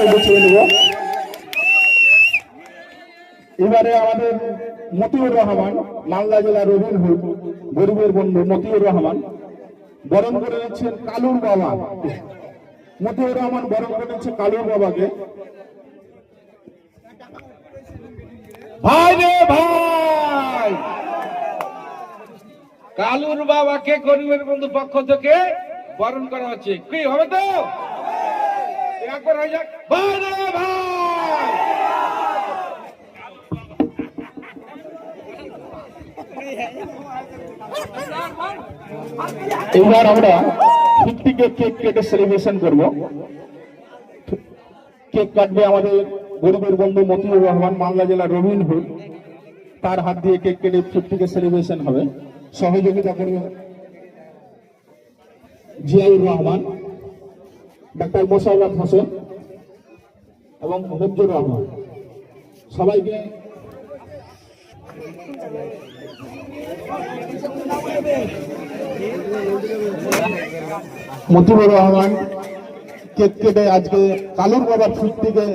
আগে গুছিয়ে নেব। এবারে আমাদের মতিউর রহমান, মালদা জেলা রবিনহুড গরিবের বন্ধু মতিউর রহমান বরণ করে নিচ্ছেন কালুর বাবা। মতিউর রহমান বরণ করে নিচ্ছে কালুর বাবাকে। ভাই রে ভাই, কালুর বাবাকে গরিবের বন্ধু পক্ষ থেকে বরণ করা হচ্ছে। কি হবে তো একবার হয়ে যাক। ভাই রে ভাই, এবার আমরা 50 কেক কেটে সেলিব্রেশন করব। কেক কাটবে আমাদের গরিবের বন্ধু মতিউর রহমান, মালদা জেলা রবিনহুড। তার হাত দিয়ে কেক কেটে 50 সেলিব্রেশন হবে। সহযোগিতা করবে জিয়াউর রহমান, ডাক্তার মোশাররফ হোসেন এবং মুজিবুর রহমান। সবাইকে মতিউর রহমান কেক কেটে আজকে কালুর বাবার 50